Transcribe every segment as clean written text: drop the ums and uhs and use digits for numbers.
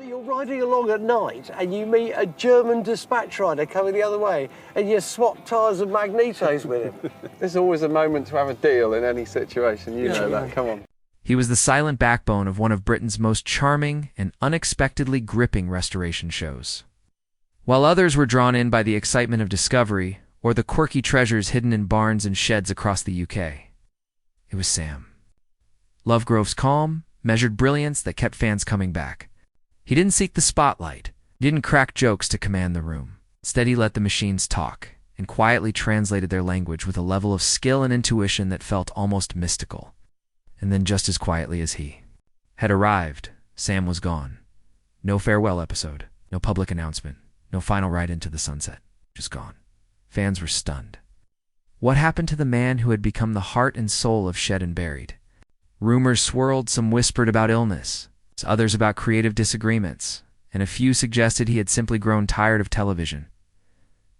You're riding along at night and you meet a German dispatch rider coming the other way and you swap tyres and magnetos with him. There's always a moment to have a deal in any situation, you know that, come on. He was the silent backbone of one of Britain's most charming and unexpectedly gripping restoration shows. While others were drawn in by the excitement of discovery or the quirky treasures hidden in barns and sheds across the UK, it was Sam Lovegrove's calm, measured brilliance that kept fans coming back. He didn't seek the spotlight. He didn't crack jokes to command the room. Instead, he let the machines talk and quietly translated their language with a level of skill and intuition that felt almost mystical. And then, just as quietly as he had arrived, Sam was gone. No farewell episode, no public announcement, no final ride into the sunset. Just gone. Fans were stunned. What happened to the man who had become the heart and soul of Shed and Buried? Rumors swirled, some whispered about illness, others about creative disagreements, and a few suggested he had simply grown tired of television.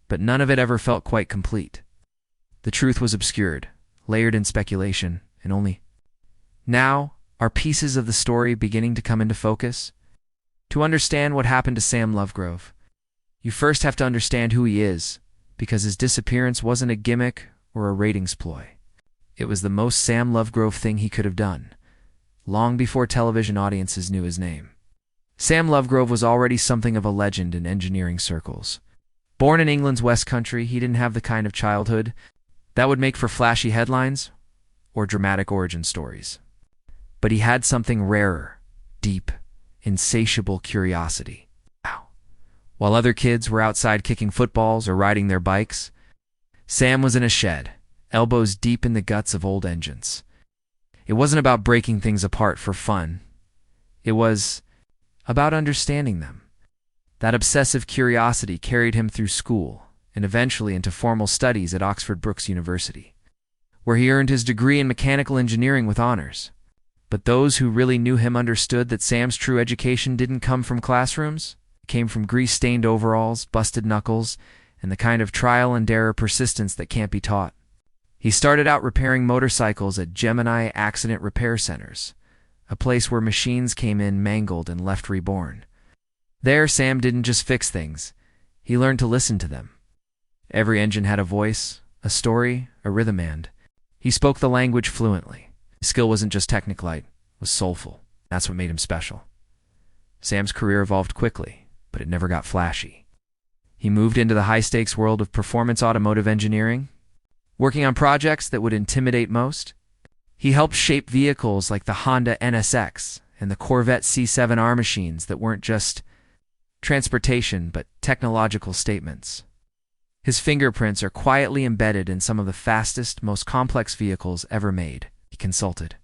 But none of it ever felt quite complete. The truth was obscured, layered in speculation, and only now are pieces of the story beginning to come into focus. To understand what happened to Sam Lovegrove, you first have to understand who he is, because his disappearance wasn't a gimmick or a ratings ploy. It was the most Sam Lovegrove thing he could have done, long before television audiences knew his name. Sam Lovegrove was already something of a legend in engineering circles. Born in England's West Country, he didn't have the kind of childhood that would make for flashy headlines or dramatic origin stories. But he had something rarer, deep, insatiable curiosity. Wow. While other kids were outside kicking footballs or riding their bikes, Sam was in a shed, elbows deep in the guts of old engines. It wasn't about breaking things apart for fun. It was about understanding them. That obsessive curiosity carried him through school and eventually into formal studies at Oxford Brookes University, where he earned his degree in mechanical engineering with honors. But those who really knew him understood that Sam's true education didn't come from classrooms. It came from grease-stained overalls, busted knuckles, and the kind of trial-and-error persistence that can't be taught. He started out repairing motorcycles at Gemini Accident Repair Centers, a place where machines came in mangled and left reborn. There, Sam didn't just fix things. He learned to listen to them. Every engine had a voice, a story, a rhythm, and he spoke the language fluently. His skill wasn't just technical, it was soulful. That's what made him special. Sam's career evolved quickly, but it never got flashy. He moved into the high-stakes world of performance automotive engineering, working on projects that would intimidate most. He helped shape vehicles like the Honda NSX and the Corvette C7R machines that weren't just transportation but technological statements. His fingerprints are quietly embedded in some of the fastest, most complex vehicles ever made. He consulted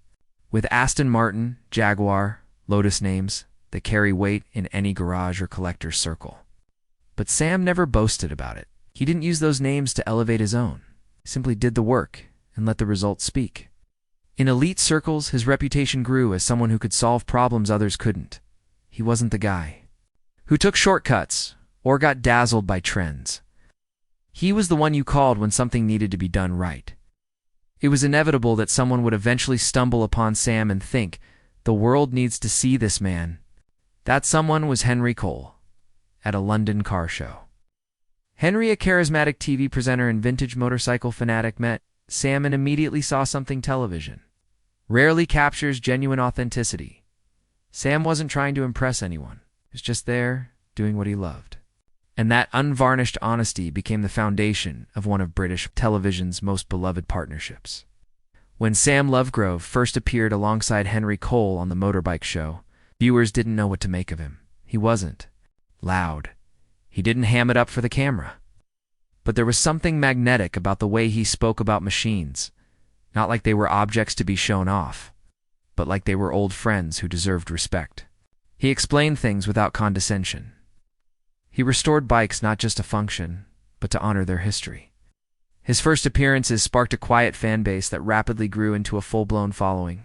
with Aston Martin, Jaguar, Lotus names that carry weight in any garage or collector's circle. But Sam never boasted about it. He didn't use those names to elevate his own. He simply did the work and let the results speak. In elite circles, his reputation grew as someone who could solve problems others couldn't. He wasn't the guy who took shortcuts or got dazzled by trends. He was the one you called when something needed to be done right. It was inevitable that someone would eventually stumble upon Sam and think, the world needs to see this man. That someone was Henry Cole, at a London car show. Henry, a charismatic TV presenter and vintage motorcycle fanatic, met Sam and immediately saw something television rarely captures: genuine authenticity. Sam wasn't trying to impress anyone. He was just there, doing what he loved. And that unvarnished honesty became the foundation of one of British television's most beloved partnerships. When Sam Lovegrove first appeared alongside Henry Cole on the motorbike show, viewers didn't know what to make of him. He wasn't loud. He didn't ham it up for the camera. But there was something magnetic about the way he spoke about machines, not like they were objects to be shown off, but like they were old friends who deserved respect. He explained things without condescension. He restored bikes not just to function, but to honor their history. His first appearances sparked a quiet fan base that rapidly grew into a full-blown following.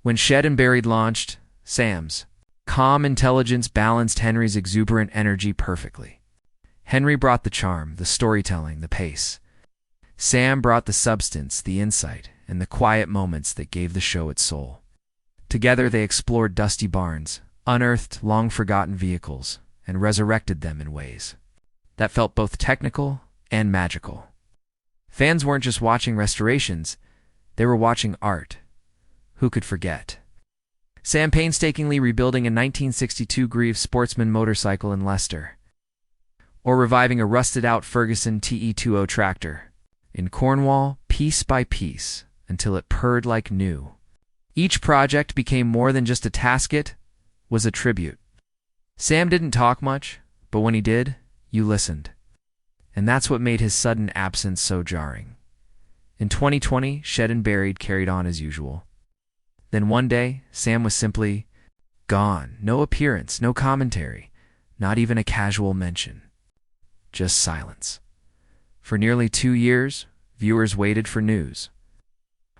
When Shed and Buried launched, Sam's calm intelligence balanced Henry's exuberant energy perfectly. Henry brought the charm, the storytelling, the pace. Sam brought the substance, the insight, and the quiet moments that gave the show its soul. Together they explored dusty barns, unearthed long-forgotten vehicles and resurrected them in ways that felt both technical and magical. Fans weren't just watching restorations, they were watching art. Who could forget? Sam painstakingly rebuilding a 1962 Greaves Sportsman motorcycle in Leicester, or reviving a rusted-out Ferguson TE20 tractor in Cornwall piece by piece until it purred like new. Each project became more than just a task, it was a tribute. Sam didn't talk much, but when he did, you listened. And that's what made his sudden absence so jarring. In 2020, Shed and Buried carried on as usual. Then one day, Sam was simply gone. No appearance, no commentary, not even a casual mention. Just silence. For nearly 2 years, viewers waited for news.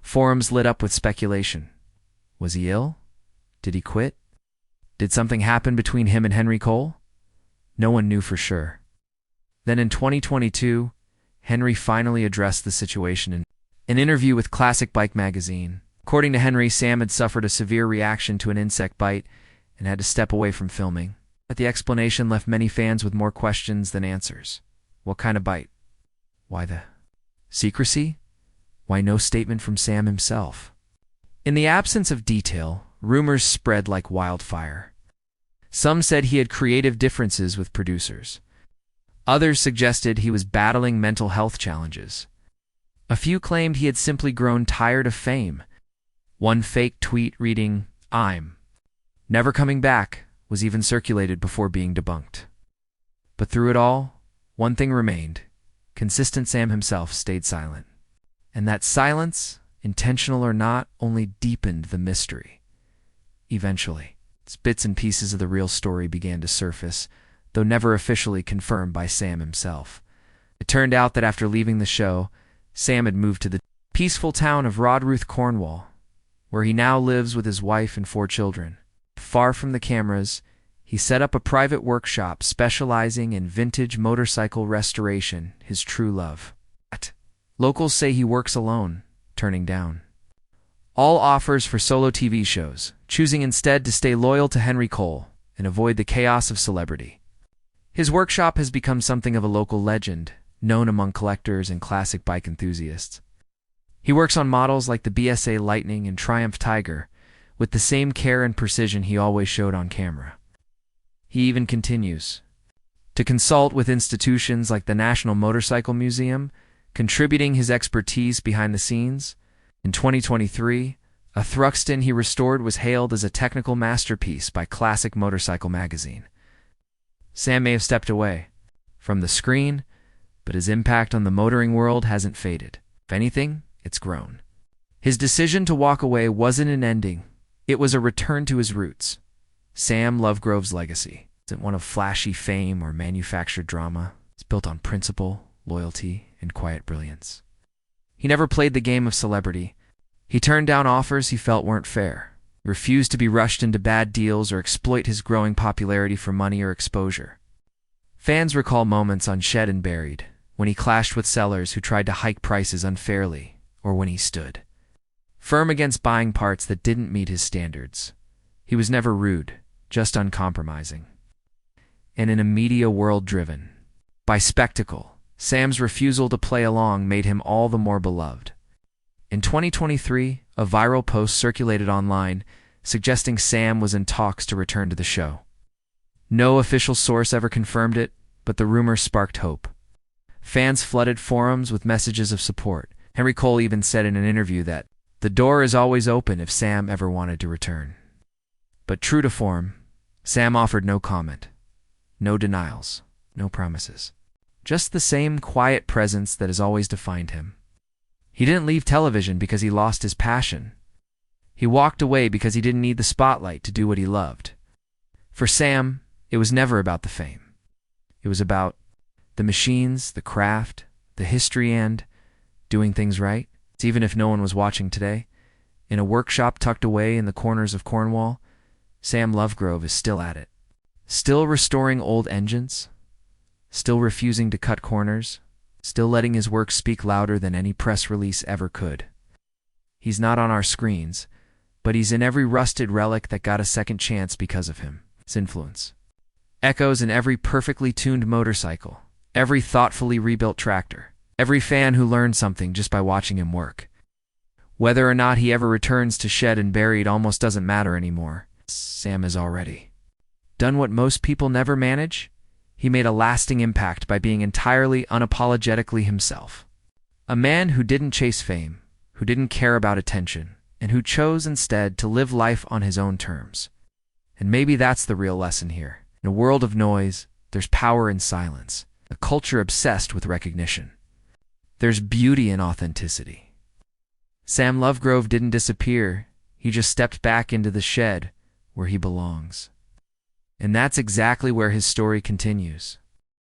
Forums lit up with speculation. Was he ill? Did he quit? Did something happen between him and Henry Cole? No one knew for sure. Then in 2022, Henry finally addressed the situation in an interview with Classic Bike magazine. According to Henry, Sam had suffered a severe reaction to an insect bite and had to step away from filming. But the explanation left many fans with more questions than answers. What kind of bite? Why the secrecy? Why no statement from Sam himself? In the absence of detail, rumors spread like wildfire. Some said he had creative differences with producers. Others suggested he was battling mental health challenges. A few claimed he had simply grown tired of fame. One fake tweet reading, "I'm never coming back," was even circulated before being debunked. But through it all, one thing remained. Consistent Sam himself stayed silent. And that silence, intentional or not, only deepened the mystery. Eventually, bits and pieces of the real story began to surface, though never officially confirmed by Sam himself. It turned out that after leaving the show, Sam had moved to the peaceful town of Rodruth, Cornwall, where he now lives with his wife and 4 children. Far from the cameras, he set up a private workshop specializing in vintage motorcycle restoration, his true love. Locals say he works alone, turning down all offers for solo TV shows, choosing instead to stay loyal to Henry Cole and avoid the chaos of celebrity. His workshop has become something of a local legend, known among collectors and classic bike enthusiasts. He works on models like the BSA Lightning and Triumph Tiger with the same care and precision he always showed on camera. He even continues to consult with institutions like the National Motorcycle Museum, contributing his expertise behind the scenes. In 2023, a Thruxton he restored was hailed as a technical masterpiece by Classic Motorcycle magazine. Sam may have stepped away from the screen, but his impact on the motoring world hasn't faded. If anything, it's grown. His decision to walk away wasn't an ending. It was a return to his roots. Sam Lovegrove's legacy isn't one of flashy fame or manufactured drama. It's built on principle, loyalty, and quiet brilliance. He never played the game of celebrity. He turned down offers he felt weren't fair. He refused to be rushed into bad deals or exploit his growing popularity for money or exposure. Fans recall moments on Shed and Buried, when he clashed with sellers who tried to hike prices unfairly, or when he stood firm against buying parts that didn't meet his standards. He was never rude, just uncompromising. And in a media world driven by spectacle, Sam's refusal to play along made him all the more beloved. In 2023, a viral post circulated online suggesting Sam was in talks to return to the show. No official source ever confirmed it, but the rumor sparked hope. Fans flooded forums with messages of support. Henry Cole even said in an interview that the door is always open if Sam ever wanted to return. But true to form, Sam offered no comment, no denials, no promises. Just the same quiet presence that has always defined him. He didn't leave television because he lost his passion. He walked away because he didn't need the spotlight to do what he loved. For Sam, it was never about the fame. It was about the machines, the craft, the history, and doing things right. Even if no one was watching today, in a workshop tucked away in the corners of Cornwall, Sam Lovegrove is still at it. Still restoring old engines, still refusing to cut corners, still letting his work speak louder than any press release ever could. He's not on our screens, but he's in every rusted relic that got a second chance because of him. His influence echoes in every perfectly tuned motorcycle, every thoughtfully rebuilt tractor, every fan who learned something just by watching him work. Whether or not he ever returns to shed and buried almost doesn't matter anymore. Sam has already done what most people never manage. He made a lasting impact by being entirely unapologetically himself. A man who didn't chase fame, who didn't care about attention, and who chose instead to live life on his own terms. And maybe that's the real lesson here. In a world of noise, there's power in silence, a culture obsessed with recognition. There's beauty in authenticity. Sam Lovegrove didn't disappear. He just stepped back into the shed where he belongs. And that's exactly where his story continues.